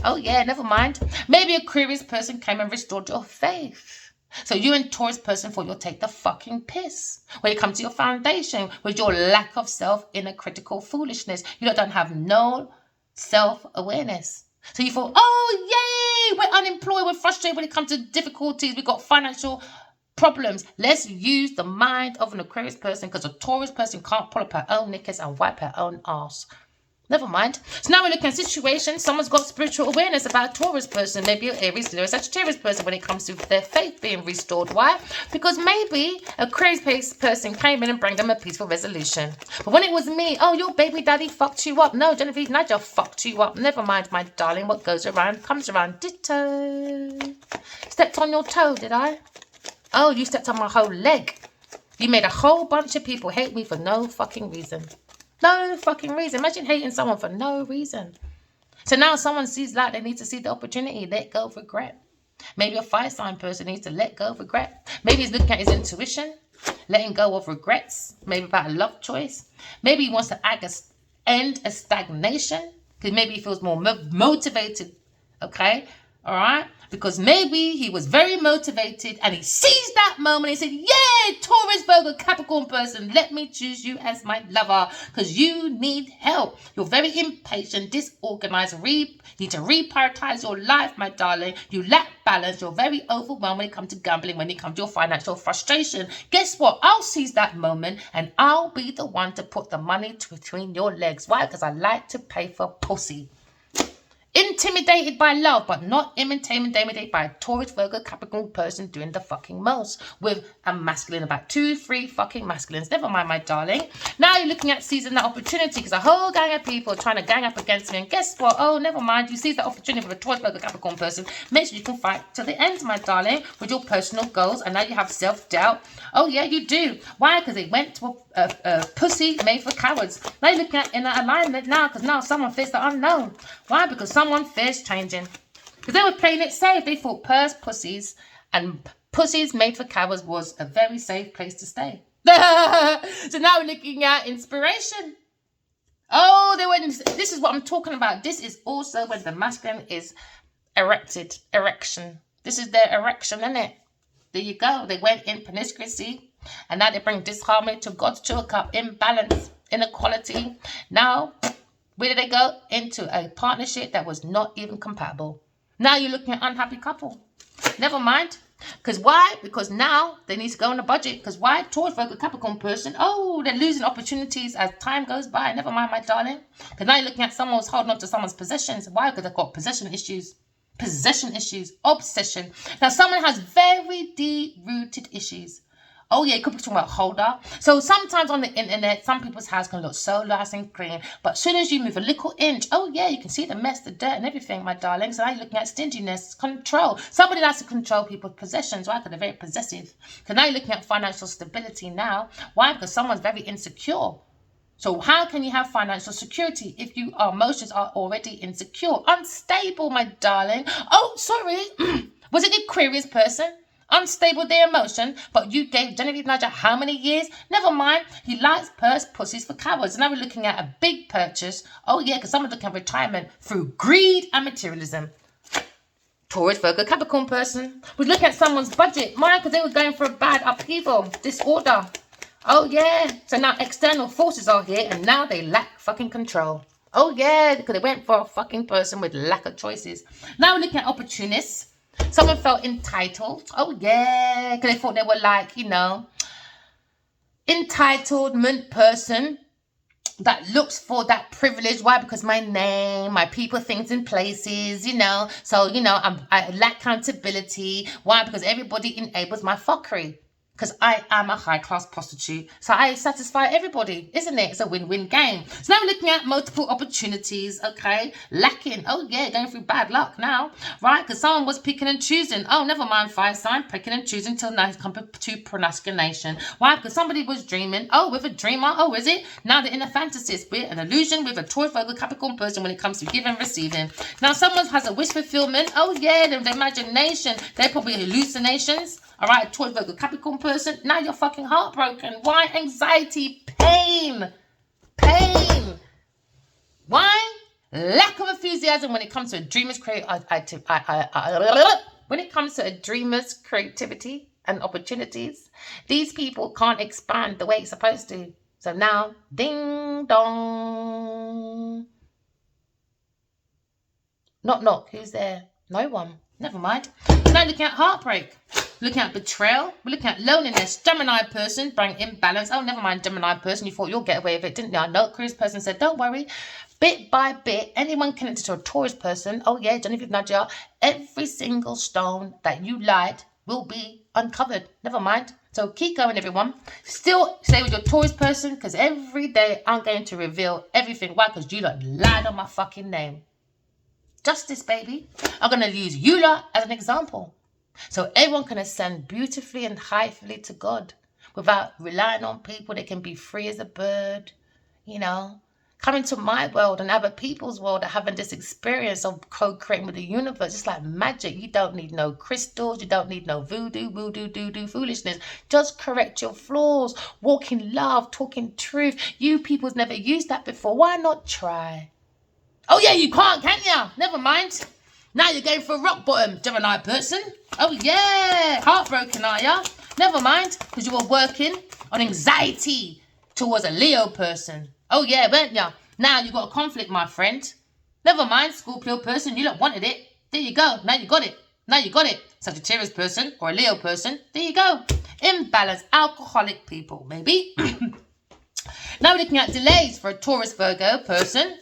Oh yeah, never mind. Maybe Aquarius person came and restored your faith. So you and Taurus person thought you'll take the fucking piss when it comes to your foundation with your lack of self inner critical foolishness. You don't have no self-awareness. So you thought, oh yay, we're unemployed, we're frustrated when it comes to difficulties, we've got financial problems. Let's use the mind of an Aquarius person, because a Taurus person can't pull up her own knickers and wipe her own ass. Never mind. So now we're looking at situations. Someone's got spiritual awareness about a Taurus person. Maybe an Aries, Leo, Sagittarius person when it comes to their faith being restored. Why? Because maybe a Aquarius person came in and brought them a peaceful resolution. But when it was me, oh, your baby daddy fucked you up. No, Genevieve Nigel fucked you up. Never mind, my darling. What goes around comes around. Ditto. Stepped on your toe, did I? Oh, you stepped on my whole leg. You made a whole bunch of people hate me for no fucking reason. No fucking reason. Imagine hating someone for no reason. So now someone sees like they need to see the opportunity, let go of regret. Maybe a fire sign person needs to let go of regret. Maybe he's looking at his intuition, letting go of regrets, maybe about a love choice. Maybe he wants to end a stagnation, because maybe he feels more motivated, okay? All right? Because maybe he was very motivated and he seized that moment and he said, yeah, Taurus, Virgo, Capricorn person, let me choose you as my lover because you need help. You're very impatient, disorganized, need to reprioritize your life, my darling. You lack balance. You're very overwhelmed when it comes to gambling, when it comes to your financial frustration. Guess what? I'll seize that moment and I'll be the one to put the money between your legs. Why? Because I like to pay for pussy. Intimidated by love, but not intimidated by a Taurus, Virgo, Capricorn person doing the fucking most with a masculine, about 2-3 fucking masculines. Never mind, my darling. Now you're looking at seizing that opportunity because a whole gang of people are trying to gang up against me. And guess what? Oh, never mind. You seize that opportunity with a Taurus, Virgo, Capricorn person. Make sure you can fight to the end, my darling, with your personal goals. And now you have self-doubt. Oh, yeah, you do. Why? Because they went to a pussy made for cowards. Now you're looking at in that alignment now because now someone fears the unknown. Why? Because someone fears changing. Because they were playing it safe. They thought pursed pussies and pussies made for cowards was a very safe place to stay. So now we're looking at inspiration. Oh, this is what I'm talking about. This is also when the masculine is erection. This is their erection, isn't it? There you go. They went in promiscuity and now they bring disharmony to God's two cup, imbalance, inequality. Now, where did they go? Into a partnership that was not even compatible. Now you're looking at unhappy couple. Never mind. Because why? Because now they need to go on a budget. Because why? Taurus, Virgo, Capricorn person. Oh, they're losing opportunities as time goes by. Never mind, my darling. Because now you're looking at someone who's holding on to someone's possessions. Why? Because they've got possession issues. Obsession. Now someone has very deep-rooted issues. Oh yeah, you could be talking about holder. So sometimes on the internet, some people's house can look so nice and clean, but as soon as you move a little inch, oh yeah, you can see the mess, the dirt and everything, my darling. So now you're looking at stinginess, control. Somebody likes to control people's possessions. Why? Because they're very possessive. So now you're looking at financial stability now. Why? Because someone's very insecure. So how can you have financial security if your emotions are already insecure? Unstable, my darling. Oh, sorry. Was it the Aquarius person? Unstable their emotion, but you gave Genevieve Nigel how many years? Never mind. He likes pursed pussies for cowards. Now we're looking at a big purchase. Oh yeah, because someone's looking at retirement through greed and materialism. Taurus, Virgo, Capricorn person was looking at someone's budget. Why? Because they were going for a bad upheaval, disorder. Oh yeah. So now external forces are here and now they lack fucking control. Oh yeah, because they went for a fucking person with lack of choices. Now we're looking at opportunists. Someone felt entitled. Oh, yeah. Because they thought they were like, entitlement person that looks for that privilege. Why? Because my name, my people, things in places, you know. So, you know, I lack accountability. Why? Because everybody enables my fuckery. Because I am a high-class prostitute. So I satisfy everybody, isn't it? It's a win-win game. So now we're looking at multiple opportunities, okay? Lacking. Oh, yeah, going through bad luck now, right? Because someone was picking and choosing. Oh, never mind, fire sign. Picking and choosing till now it's come to procrastination. Why? Because somebody was dreaming. Oh, with a dreamer. Oh, is it? Now they're in a fantasy. It's an illusion with a Taurus, Virgo, Capricorn person when it comes to giving and receiving. Now someone has a wish fulfillment. Oh, yeah, the imagination. They're probably hallucinations. All right, Taurus, Virgo, Capricorn person. Now you're fucking heartbroken. Why? Anxiety, pain. Why? Lack of enthusiasm when it comes to a dreamer's when it comes to a dreamer's creativity and opportunities. These people can't expand the way it's supposed to. So now, ding dong. Knock knock. Who's there? No one. Never mind. Now looking at heartbreak. Looking at betrayal. We're looking at loneliness. Gemini person, bring imbalance. Oh, never mind, Gemini person. You thought you'll get away with it, didn't you? No, Aquarius person said, don't worry. Bit by bit, anyone connected to a Taurus person, oh yeah, Genevieve Nadia, every single stone that you lied will be uncovered. Never mind. So keep going, everyone. Still stay with your Taurus person, because every day I'm going to reveal everything. Why? Because you lot lied on my fucking name. Justice, baby. I'm going to use you lot as an example. So everyone can ascend beautifully and highly to God without relying on people. They can be free as a bird, you know. Come into my world and other people's world that having this experience of co-creating with the universe. It's like magic. You don't need no crystals. You don't need no voodoo, doo-doo foolishness. Just correct your flaws. Walk in love, talk in truth. You people's never used that before. Why not try? Oh yeah, you can't, can ya? Never mind. Now you're going for rock bottom, Gemini person. Oh yeah, heartbroken are ya? Never mind, because you were working on anxiety towards a Leo person. Oh yeah, weren't ya? Now you got a conflict, my friend. Never mind, Scorpio person, you lot wanted it. There you go, now you got it. Sagittarius person or a Leo person, there you go. Imbalance, alcoholic people, maybe. Now we're looking at delays for a Taurus, Virgo person.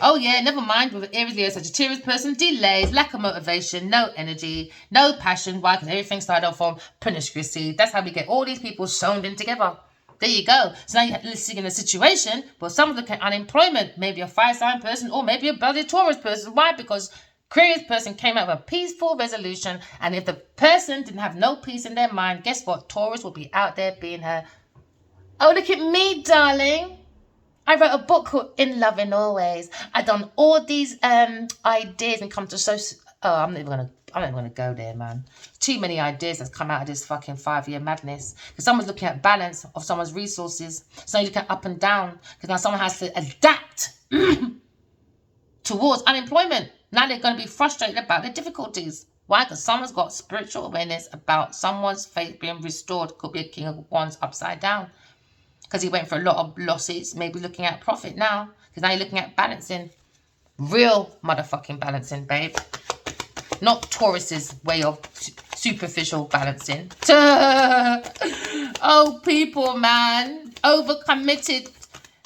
Oh yeah, never mind, with an Aries, Leo, Sagittarius person, delays, lack of motivation, no energy, no passion. Why? Because everything started off from hypocrisy. That's how we get all these people sewn in together. There you go. So now you're sitting in a situation where some of them get unemployment, maybe a fire sign person or maybe a bloody Taurus person. Why? Because Aquarius person came out with a peaceful resolution, and if the person didn't have no peace in their mind, guess what? Taurus will be out there being her. Oh, look at me, darling. I wrote a book called In Love in Always. I done all these ideas and come to so. Oh, I'm not even gonna go there, man. Too many ideas that's come out of this fucking 5-year madness. Because someone's looking at balance of someone's resources. So you look at up and down. Because now someone has to adapt towards unemployment. Now they're going to be frustrated about their difficulties. Why? Because someone's got spiritual awareness about someone's faith being restored. Could be a King of Wands upside down. Because he went for a lot of losses, maybe looking at profit now. Because now you're looking at balancing. Real motherfucking balancing, babe. Not Taurus's way of superficial balancing. Oh, people, man. Overcommitted.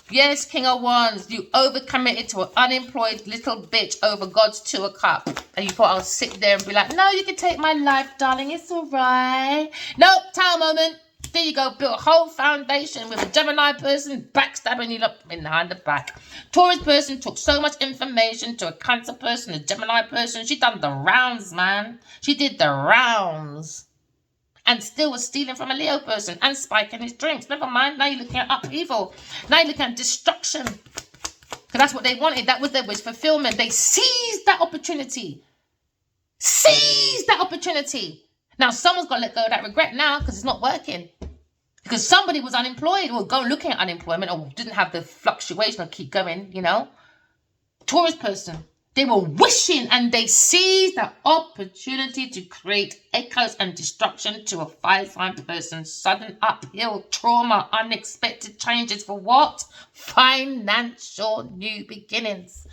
Yes, King of Wands. You overcommitted to an unemployed little bitch over God's 2 of Cups. And you thought I'll sit there and be like, no, you can take my life, darling. It's all right. Nope, time moment. There you go, built a whole foundation with a Gemini person backstabbing you up behind the back. Taurus person took so much information to a Cancer person, a Gemini person. She done the rounds, man. She did the rounds. And still was stealing from a Leo person and spiking his drinks. Never mind, now you're looking at upheaval. Now you're looking at destruction. Because that's what they wanted. That was their wish fulfillment. They seized that opportunity. Now, someone's got to let go of that regret now because it's not working. Because somebody was unemployed or go looking at unemployment or didn't have the fluctuation or keep going, you know. Taurus person, they were wishing and they seized the opportunity to create echoes and destruction to a fire sign person. Sudden uphill trauma, unexpected changes for what? Financial new beginnings.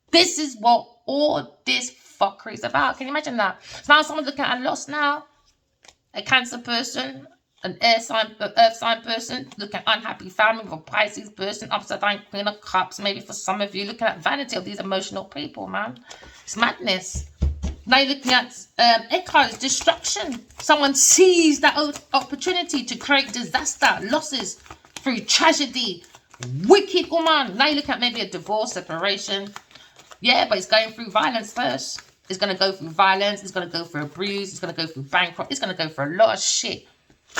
This is what all this fuckery is about. Can you imagine that? So now someone's looking at a loss now. A Cancer person. an earth sign person, looking at unhappy family with a Pisces person, upside down Queen of Cups. Maybe for some of you, looking at vanity of these emotional people, man. It's madness. Now you're looking at echoes, destruction. Someone sees that opportunity to create disaster, losses through tragedy. Wicked woman. Now you're looking at maybe a divorce, separation. Yeah, but it's going through violence first. It's going to go through violence. It's going to go through a bruise. It's going to go through bankrupt. It's going to go through a lot of shit.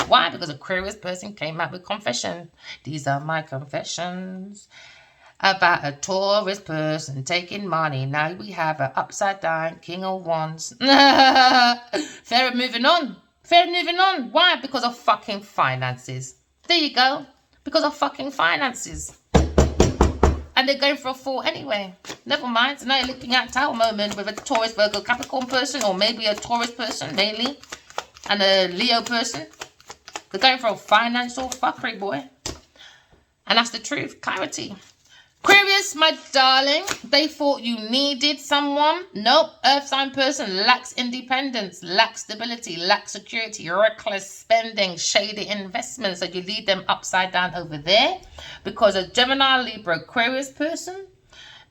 Why? Because Aquarius person came out with confession. These are my confessions about a Taurus person taking money. Now we have an upside down King of Wands. Fair moving on. Fair moving on. Why? Because of fucking finances. There you go. Because of fucking finances. And they're going for a fall anyway. Never mind. So now you're looking at Tower moment with a Taurus, Virgo, Capricorn person, or maybe a Taurus person mainly, and a Leo person. They're going for a financial fuckery, boy. And that's the truth. Clarity. Aquarius, my darling, they thought you needed someone. Nope. Earth sign person lacks independence, lacks stability, lacks security, reckless spending, shady investments. So you lead them upside down over there. Because a Gemini, Libra, Aquarius person,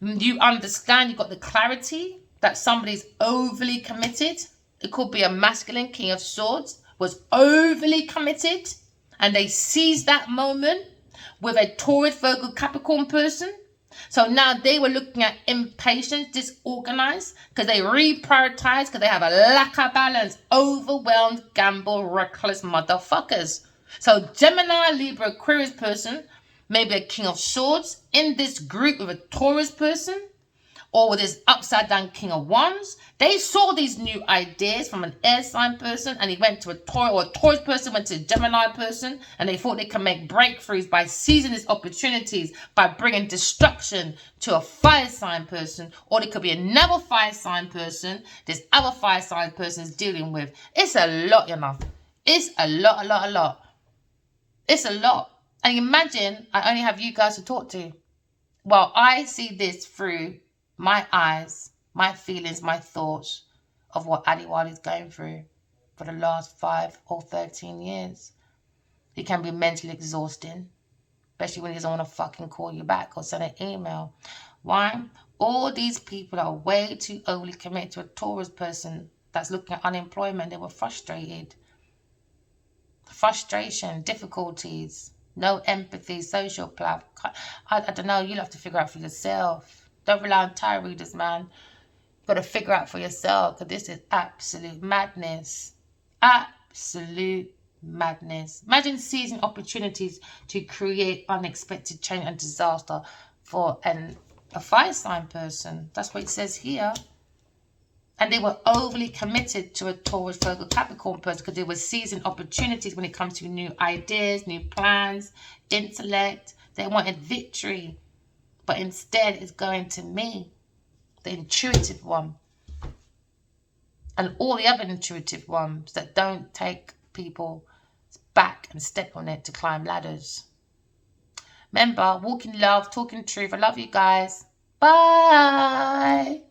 you understand, you got the clarity that somebody's overly committed. It could be a masculine King of Swords, was overly committed, and they seized that moment with a Taurus, Virgo, Capricorn person. So now they were looking at impatience, disorganized, because they reprioritized, because they have a lack of balance, overwhelmed, gamble, reckless motherfuckers. So Gemini, Libra, Aquarius person, maybe a King of Swords in this group with a Taurus person, or with this upside down King of Wands. They saw these new ideas from an air sign person, and he went to a Taurus, or a Taurus person went to a Gemini person, and they thought they can make breakthroughs by seizing these opportunities, by bringing destruction to a fire sign person, or it could be another fire sign person this other fire sign person is dealing with. It's a lot, you know. It's a lot. It's a lot. And imagine I only have you guys to talk to. Well, I see this through my eyes, my feelings, my thoughts of what Adiwali is going through for the last 5 or 13 years. It can be mentally exhausting, especially when he doesn't want to fucking call you back or send an email. Why? All these people are way too overly committed to a Taurus person that's looking at unemployment. They were frustrated. Frustration, difficulties, no empathy, social plot. I don't know. You'll have to figure out for yourself. Don't rely on tarot readers, man. You've got to figure out for yourself, because this is absolute madness. Absolute madness. Imagine seizing opportunities to create unexpected change and disaster for a fire sign person. That's what it says here. And they were overly committed to a Taurus, Virgo, Capricorn person, because they were seizing opportunities when it comes to new ideas, new plans, intellect. They wanted victory. But instead, it's going to me, the intuitive one. And all the other intuitive ones that don't take people back and step on it to climb ladders. Remember, walk in love, talking truth. I love you guys. Bye.